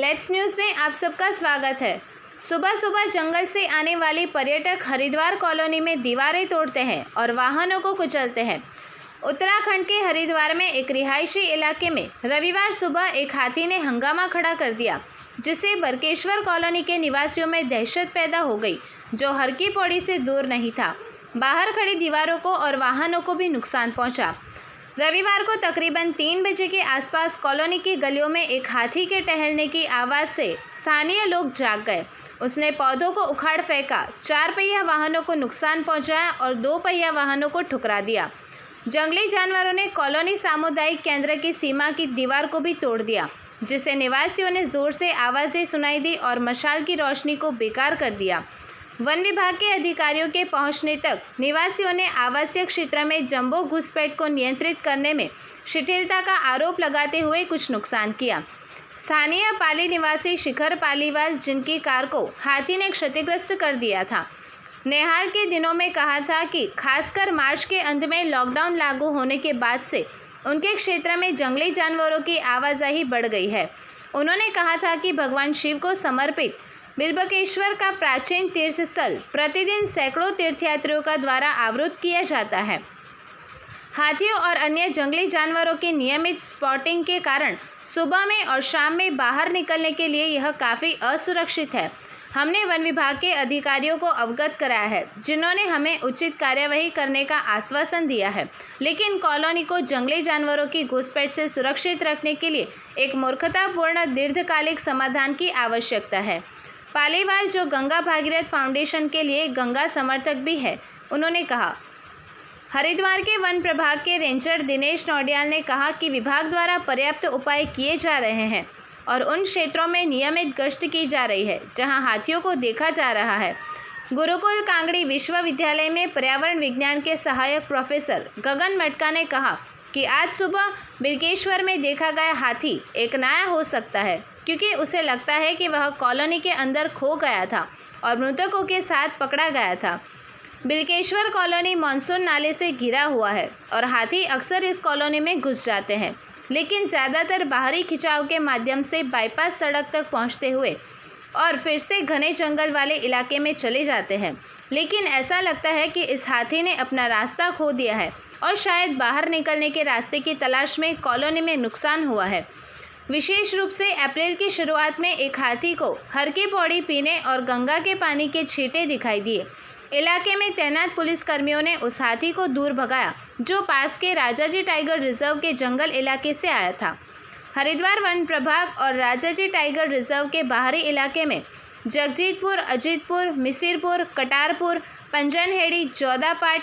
Let's news में आप सबका स्वागत है। सुबह सुबह जंगल से आने वाले पर्यटक हरिद्वार कॉलोनी में दीवारें तोड़ते हैं और वाहनों को कुचलते हैं। उत्तराखंड के हरिद्वार में एक रिहायशी इलाके में रविवार सुबह एक हाथी ने हंगामा खड़ा कर दिया, जिससे बरकेश्वर कॉलोनी के निवासियों में दहशत पैदा हो गई, जो हर की पौड़ी से दूर नहीं था। बाहर खड़ी दीवारों को और वाहनों को भी नुकसान पहुंचा। रविवार को तकरीबन 3 बजे के आसपास कॉलोनी की गलियों में एक हाथी के टहलने की आवाज़ से स्थानीय लोग जाग गए। उसने पौधों को उखाड़ फेंका, 4 पहिया वाहनों को नुकसान पहुंचाया और 2 पहिया वाहनों को ठुकरा दिया। जंगली जानवरों ने कॉलोनी सामुदायिक केंद्र की सीमा की दीवार को भी तोड़ दिया, जिससे निवासियों ने जोर से आवाज़ें सुनाई दी और मशाल की रोशनी को बेकार कर दिया। वन विभाग के अधिकारियों के पहुंचने तक निवासियों ने आवासीय क्षेत्र में जंबो घुसपैठ को नियंत्रित करने में शिथिलता का आरोप लगाते हुए कुछ नुकसान किया। स्थानीय पाली निवासी शिखर पालीवाल, जिनकी कार को हाथी ने क्षतिग्रस्त कर दिया था, ने हाल के दिनों में कहा था कि खासकर मार्च के अंत में लॉकडाउन लागू होने के बाद से उनके क्षेत्र में जंगली जानवरों की आवाजाही बढ़ गई है। उन्होंने कहा था कि भगवान शिव को समर्पित बिल्बकेश्वर का प्राचीन तीर्थ स्थल प्रतिदिन सैकड़ों तीर्थयात्रियों का द्वारा अवरुद्ध किया जाता है। हाथियों और अन्य जंगली जानवरों की नियमित स्पॉटिंग के कारण सुबह में और शाम में बाहर निकलने के लिए यह काफ़ी असुरक्षित है। हमने वन विभाग के अधिकारियों को अवगत कराया है, जिन्होंने हमें उचित कार्यवाही करने का आश्वासन दिया है, लेकिन कॉलोनी को जंगली जानवरों की घुसपैठ से सुरक्षित रखने के लिए एक मूर्खतापूर्ण दीर्घकालिक समाधान की आवश्यकता है। पालीवाल, जो गंगा भागीरथ फाउंडेशन के लिए गंगा समर्थक भी है, उन्होंने कहा। हरिद्वार के वन प्रभाग के रेंजर दिनेश नौडियाल ने कहा कि विभाग द्वारा पर्याप्त उपाय किए जा रहे हैं और उन क्षेत्रों में नियमित गश्त की जा रही है जहां हाथियों को देखा जा रहा है। गुरुकुल कांगड़ी विश्वविद्यालय में पर्यावरण विज्ञान के सहायक प्रोफेसर गगन मटका ने कहा कि आज सुबह बिल्केश्वर में देखा गया हाथी एक नया हो सकता है, क्योंकि उसे लगता है कि वह कॉलोनी के अंदर खो गया था और मृतकों के साथ पकड़ा गया था। बिल्केश्वर कॉलोनी मानसून नाले से घिरा हुआ है और हाथी अक्सर इस कॉलोनी में घुस जाते हैं, लेकिन ज़्यादातर बाहरी खिंचाव के माध्यम से बाईपास सड़क तक पहुंचते हुए और फिर से घने जंगल वाले इलाके में चले जाते हैं। लेकिन ऐसा लगता है कि इस हाथी ने अपना रास्ता खो दिया है और शायद बाहर निकलने के रास्ते की तलाश में कॉलोनी में नुकसान हुआ है। विशेष रूप से अप्रैल की शुरुआत में एक हाथी को हर की पौड़ी पीने और गंगा के पानी के छींटे दिखाई दिए। इलाके में तैनात पुलिसकर्मियों ने उस हाथी को दूर भगाया, जो पास के राजाजी टाइगर रिजर्व के जंगल इलाके से आया था। हरिद्वार वन प्रभाग और राजाजी टाइगर रिजर्व के बाहरी इलाके में जगजीतपुर, अजीतपुर, मिसिरपुर, कटारपुर, पंजनहेड़ी, जोधापाट,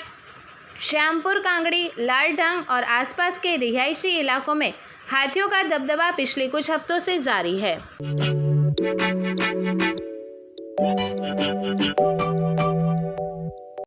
श्यामपुर कांगड़ी, लालढंग और आसपास के रिहायशी इलाकों में हाथियों का दबदबा पिछले कुछ हफ्तों से जारी है।